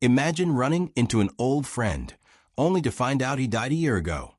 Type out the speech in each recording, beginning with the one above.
Imagine running into an old friend, only to find out he died a year ago.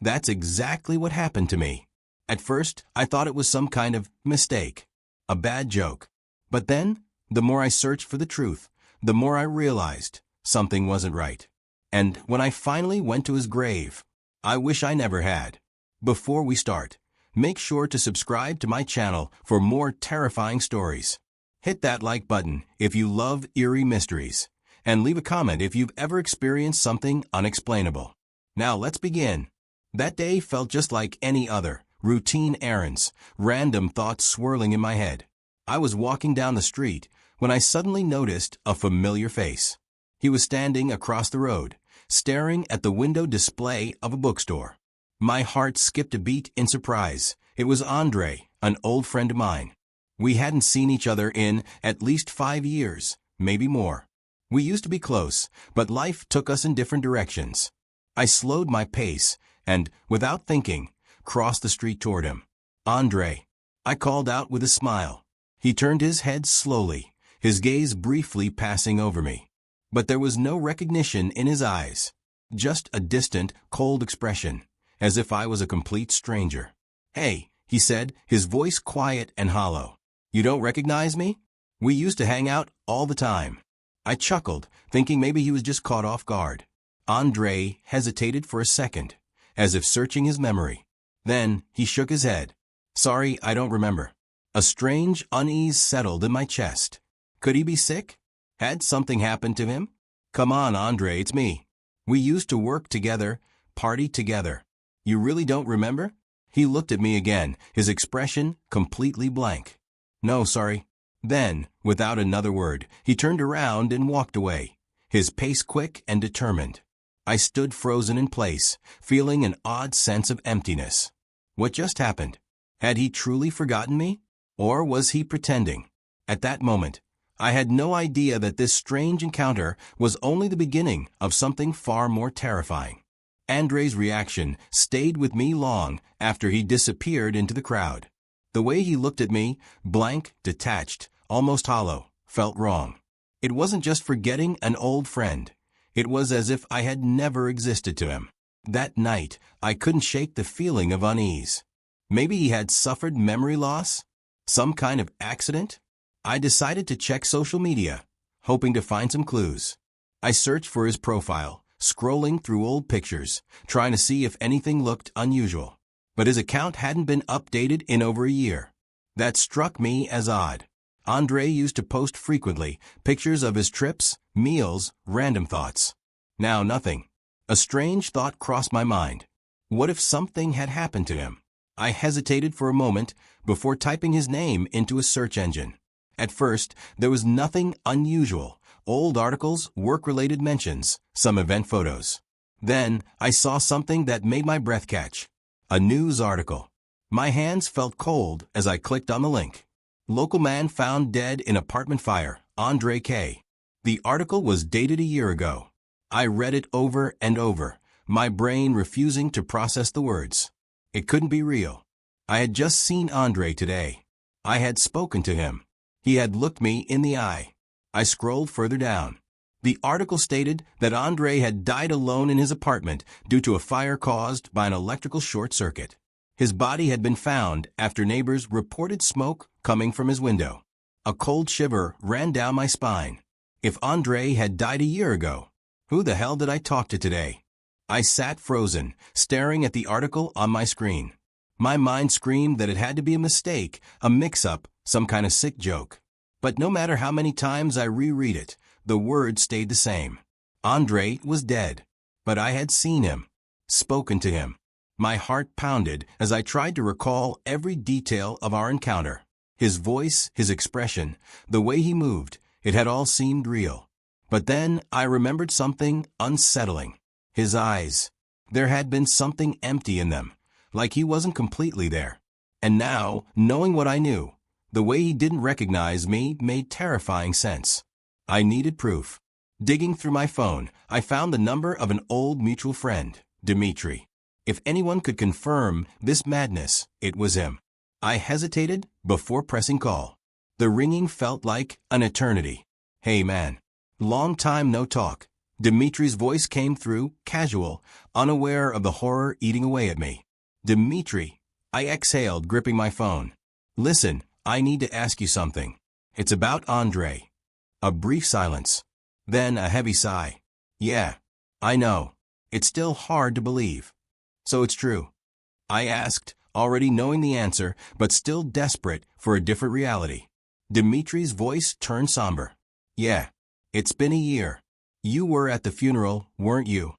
That's exactly what happened to me. At first, I thought it was some kind of mistake, a bad joke. But then, the more I searched for the truth, the more I realized something wasn't right. And when I finally went to his grave, I wish I never had. Before we start, make sure to subscribe to my channel for more terrifying stories. Hit that like button if you love eerie mysteries, and leave a comment if you've ever experienced something unexplainable. Now let's begin. That day felt just like any other, routine errands, random thoughts swirling in my head. I was walking down the street when I suddenly noticed a familiar face. He was standing across the road, staring at the window display of a bookstore. My heart skipped a beat in surprise. It was Andre, an old friend of mine. We hadn't seen each other in at least 5 years, maybe more. We used to be close, but life took us in different directions. I slowed my pace and, without thinking, crossed the street toward him. "Andre," I called out with a smile. He turned his head slowly, his gaze briefly passing over me. But there was no recognition in his eyes, just a distant, cold expression, as if I was a complete stranger. "Hey," he said, his voice quiet and hollow. "You don't recognize me? We used to hang out all the time." I chuckled, thinking maybe he was just caught off guard. Andre hesitated for a second, as if searching his memory. Then he shook his head. "Sorry, I don't remember." A strange unease settled in my chest. Could he be sick? Had something happened to him? "Come on, Andre, it's me. We used to work together, party together. You really don't remember?" He looked at me again, his expression completely blank. "No, sorry." Then, without another word, he turned around and walked away, his pace quick and determined. I stood frozen in place, feeling an odd sense of emptiness. What just happened? Had he truly forgotten me? Or was he pretending? At that moment, I had no idea that this strange encounter was only the beginning of something far more terrifying. Andre's reaction stayed with me long after he disappeared into the crowd. The way he looked at me, blank, detached, almost hollow, felt wrong. It wasn't just forgetting an old friend. It was as if I had never existed to him. That night, I couldn't shake the feeling of unease. Maybe he had suffered memory loss? Some kind of accident? I decided to check social media, hoping to find some clues. I searched for his profile, scrolling through old pictures, trying to see if anything looked unusual. But his account hadn't been updated in over a year. That struck me as odd. Andre used to post frequently pictures of his trips, meals, random thoughts. Now nothing. A strange thought crossed my mind. What if something had happened to him? I hesitated for a moment before typing his name into a search engine. At first, there was nothing unusual. Old articles, work-related mentions, some event photos. Then, I saw something that made my breath catch. A news article. My hands felt cold as I clicked on the link. "Local man found dead in apartment fire, Andre K." The article was dated a year ago. I read it over and over, my brain refusing to process the words. It couldn't be real. I had just seen Andre today. I had spoken to him. He had looked me in the eye. I scrolled further down. The article stated that Andre had died alone in his apartment due to a fire caused by an electrical short circuit. His body had been found after neighbors reported smoke coming from his window. A cold shiver ran down my spine. If Andre had died a year ago, who the hell did I talk to today? I sat frozen, staring at the article on my screen. My mind screamed that it had to be a mistake, a mix-up, some kind of sick joke. But no matter how many times I reread it, the words stayed the same. Andre was dead, but I had seen him, spoken to him. My heart pounded as I tried to recall every detail of our encounter. His voice, his expression, the way he moved, it had all seemed real. But then I remembered something unsettling. His eyes. There had been something empty in them, like he wasn't completely there. And now, knowing what I knew, the way he didn't recognize me made terrifying sense. I needed proof. Digging through my phone, I found the number of an old mutual friend, Dimitri. If anyone could confirm this madness, it was him. I hesitated before pressing call. The ringing felt like an eternity. "Hey man, Long time no talk. Dimitri's voice came through, casual, unaware of the horror eating away at me. Dimitri, I exhaled, gripping my phone. Listen, I need to ask you something. It's about Andre. A brief silence. Then a heavy sigh. Yeah, I know. It's still hard to believe. So it's true. I asked, already knowing the answer, but still desperate for a different reality. Dimitri's voice turned somber. Yeah, it's been a year. You were at the funeral, weren't you?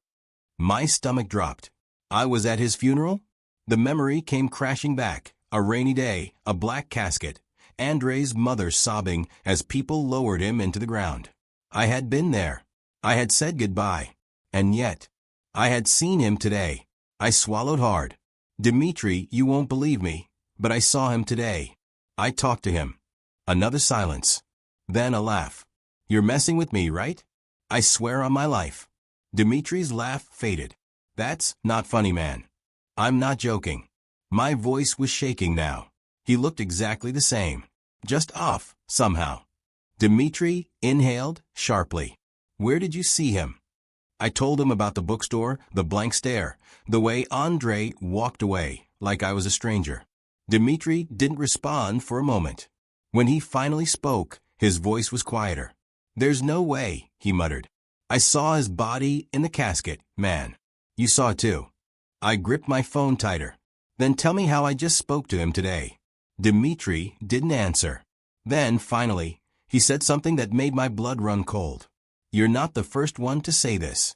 My stomach dropped. I was at his funeral? The memory came crashing back. A rainy day, a black casket, Andre's mother sobbing as people lowered him into the ground. I had been there. I had said goodbye. And yet, I had seen him today. I swallowed hard. Dimitri, you won't believe me, but I saw him today. I talked to him. Another silence. Then a laugh. You're messing with me, right? I swear on my life. Dimitri's laugh faded. That's not funny, man. I'm not joking. My voice was shaking now. He looked exactly the same. Just off, somehow. Dimitri inhaled sharply. Where did you see him? I told him about the bookstore, the blank stare, the way Andre walked away, like I was a stranger. Dimitri didn't respond for a moment. When he finally spoke, his voice was quieter. There's no way, he muttered. I saw his body in the casket, man. You saw it too. I gripped my phone tighter. Then tell me how I just spoke to him today. Dimitri didn't answer. Then, finally, he said something that made my blood run cold. You're not the first one to say this.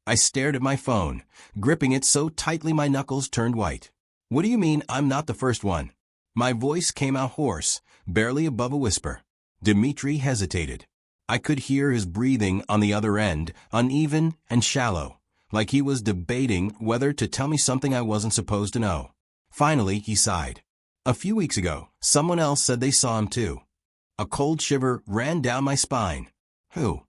I stared at my phone, gripping it so tightly my knuckles turned white. What do you mean I'm not the first one? My voice came out hoarse, barely above a whisper. Dimitri hesitated. I could hear his breathing on the other end, uneven and shallow, like he was debating whether to tell me something I wasn't supposed to know. Finally, he sighed. A few weeks ago, someone else said they saw him too. A cold shiver ran down my spine. Who?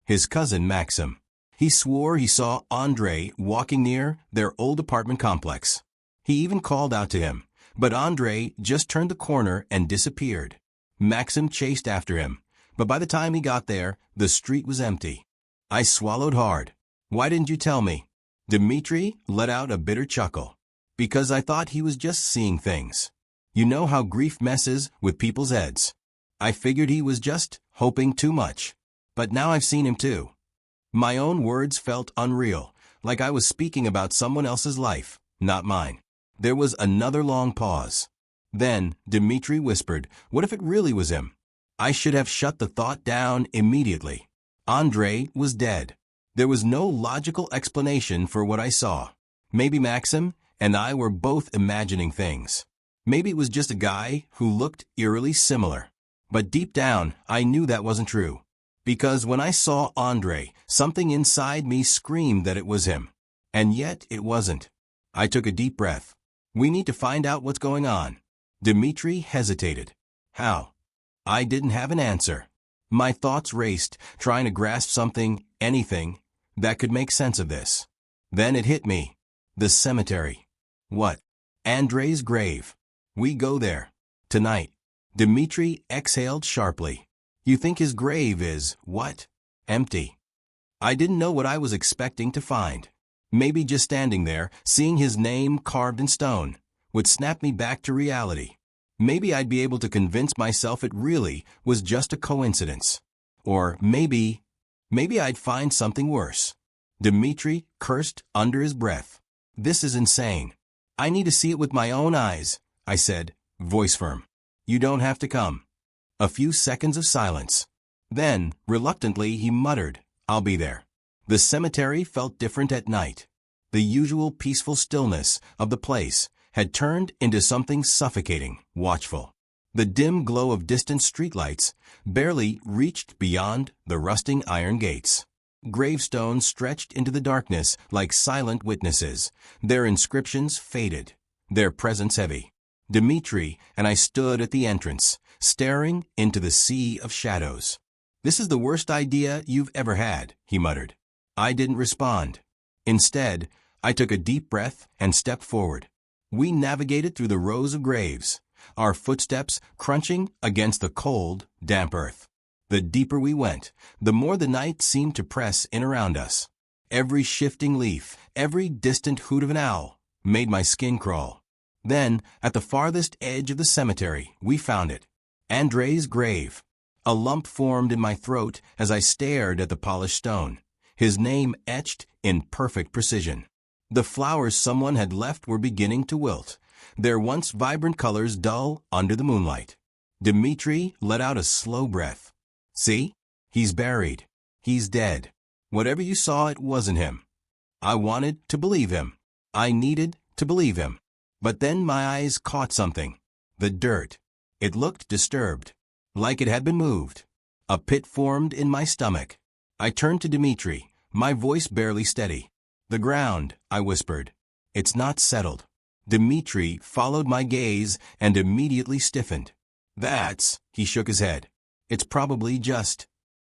His cousin Maxim. He swore he saw Andre walking near their old apartment complex. He even called out to him, but Andre just turned the corner and disappeared. Maxim chased after him, but by the time he got there, the street was empty. I swallowed hard. Why didn't you tell me? Dimitri let out a bitter chuckle. Because I thought he was just seeing things. You know how grief messes with people's heads. I figured he was just hoping too much. But now I've seen him too. My own words felt unreal, like I was speaking about someone else's life, not mine. There was another long pause. Then Dimitri whispered, what if it really was him? I should have shut the thought down immediately. Andre was dead. There was no logical explanation for what I saw. Maybe Maxim and I were both imagining things. Maybe it was just a guy who looked eerily similar. But deep down, I knew that wasn't true. Because when I saw Andre, something inside me screamed that it was him. And yet it wasn't. I took a deep breath. We need to find out what's going on. Dimitri hesitated. How? I didn't have an answer. My thoughts raced, trying to grasp something, anything, that could make sense of this. Then it hit me. The cemetery. What? Andre's grave. We go there. Tonight. Dimitri exhaled sharply. You think his grave is, what? Empty. I didn't know what I was expecting to find. Maybe just standing there, seeing his name carved in stone, would snap me back to reality. Maybe I'd be able to convince myself it really was just a coincidence. Or maybe I'd find something worse. Dimitri cursed under his breath. This is insane. I need to see it with my own eyes, I said, voice firm. You don't have to come. A few seconds of silence. Then, reluctantly, he muttered, I'll be there. The cemetery felt different at night. The usual peaceful stillness of the place had turned into something suffocating, watchful. The dim glow of distant streetlights barely reached beyond the rusting iron gates. Gravestones stretched into the darkness like silent witnesses, their inscriptions faded, their presence heavy. Dimitri and I stood at the entrance, staring into the sea of shadows. This is the worst idea you've ever had, he muttered. I didn't respond. Instead, I took a deep breath and stepped forward. We navigated through the rows of graves, our footsteps crunching against the cold, damp earth. The deeper we went, the more the night seemed to press in around us. Every shifting leaf, every distant hoot of an owl, made my skin crawl. Then, at the farthest edge of the cemetery, we found it. Andrei's grave. A lump formed in my throat as I stared at the polished stone, his name etched in perfect precision. The flowers someone had left were beginning to wilt, their once vibrant colors dull under the moonlight. Dmitri let out a slow breath. See? He's buried. He's dead. Whatever you saw, it wasn't him. I wanted to believe him. I needed to believe him. But then my eyes caught something. The dirt. It looked disturbed, like it had been moved. A pit formed in my stomach. I turned to Dmitri, my voice barely steady. "The ground," I whispered. "It's not settled." Dmitri followed my gaze and immediately stiffened. He shook his head. "It's probably just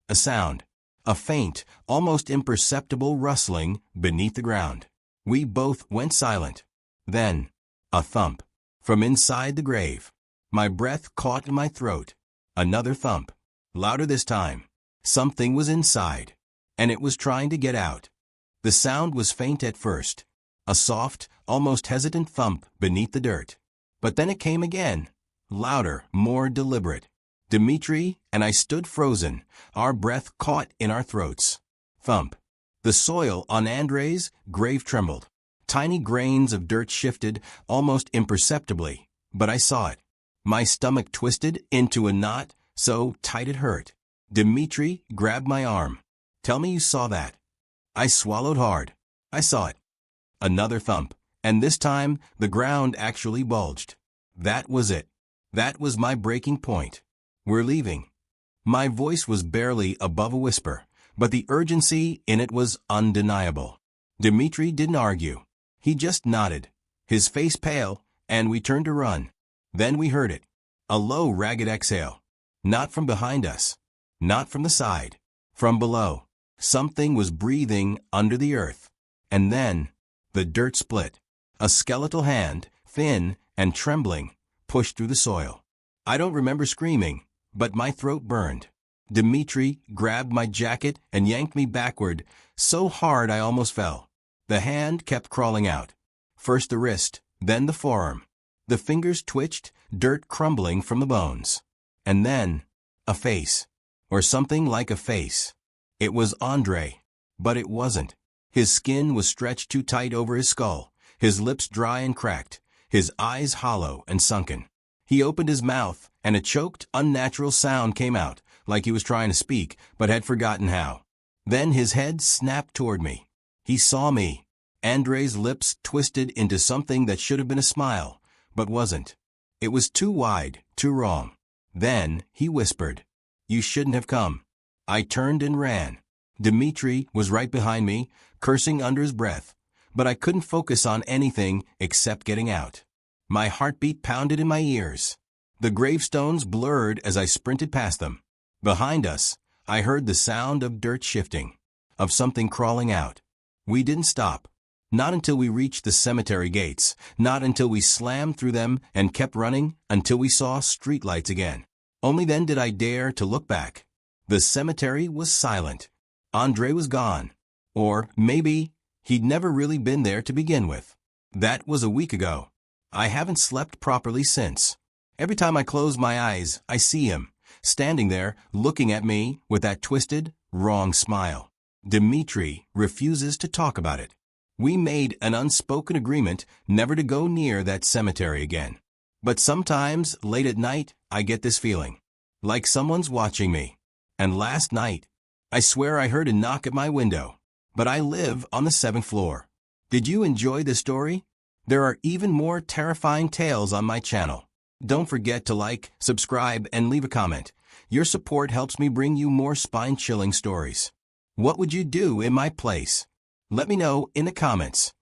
a sound. A faint, almost imperceptible rustling beneath the ground." We both went silent. Then, a thump. From inside the grave. My breath caught in my throat. Another thump. Louder this time. Something was inside, and it was trying to get out. The sound was faint at first. A soft, almost hesitant thump beneath the dirt. But then it came again. Louder, more deliberate. Dmitri and I stood frozen, our breath caught in our throats. Thump. The soil on Andrei's grave trembled. Tiny grains of dirt shifted, almost imperceptibly, but I saw it. My stomach twisted into a knot so tight it hurt. Dmitri grabbed my arm. "Tell me you saw that." I swallowed hard. I saw it. Another thump, and this time the ground actually bulged. That was it. That was my breaking point. "We're leaving." My voice was barely above a whisper, but the urgency in it was undeniable. Dmitri didn't argue. He just nodded, his face pale, and we turned to run. Then we heard it. A low, ragged exhale. Not from behind us. Not from the side. From below. Something was breathing under the earth. And then, the dirt split. A skeletal hand, thin and trembling, pushed through the soil. I don't remember screaming, but my throat burned. Dmitri grabbed my jacket and yanked me backward, so hard I almost fell. The hand kept crawling out. First the wrist, then the forearm. The fingers twitched, dirt crumbling from the bones. And then, a face. Or something like a face. It was Andrei, but it wasn't. His skin was stretched too tight over his skull, his lips dry and cracked, his eyes hollow and sunken. He opened his mouth, and a choked, unnatural sound came out, like he was trying to speak, but had forgotten how. Then his head snapped toward me. He saw me. Andrei's lips twisted into something that should have been a smile, but wasn't. It was too wide, too wrong. Then he whispered, "You shouldn't have come." I turned and ran. Dmitri was right behind me, cursing under his breath, but I couldn't focus on anything except getting out. My heartbeat pounded in my ears. The gravestones blurred as I sprinted past them. Behind us, I heard the sound of dirt shifting, of something crawling out. We didn't stop. Not until we reached the cemetery gates, not until we slammed through them and kept running until we saw streetlights again. Only then did I dare to look back. The cemetery was silent. Andrei was gone. Or maybe he'd never really been there to begin with. That was a week ago. I haven't slept properly since. Every time I close my eyes, I see him, standing there, looking at me with that twisted, wrong smile. Dmitri refuses to talk about it. We made an unspoken agreement never to go near that cemetery again. But sometimes, late at night, I get this feeling, like someone's watching me. And last night, I swear I heard a knock at my window. But I live on the 7th floor. Did you enjoy the story? There are even more terrifying tales on my channel. Don't forget to like, subscribe, and leave a comment. Your support helps me bring you more spine-chilling stories. What would you do in my place? Let me know in the comments.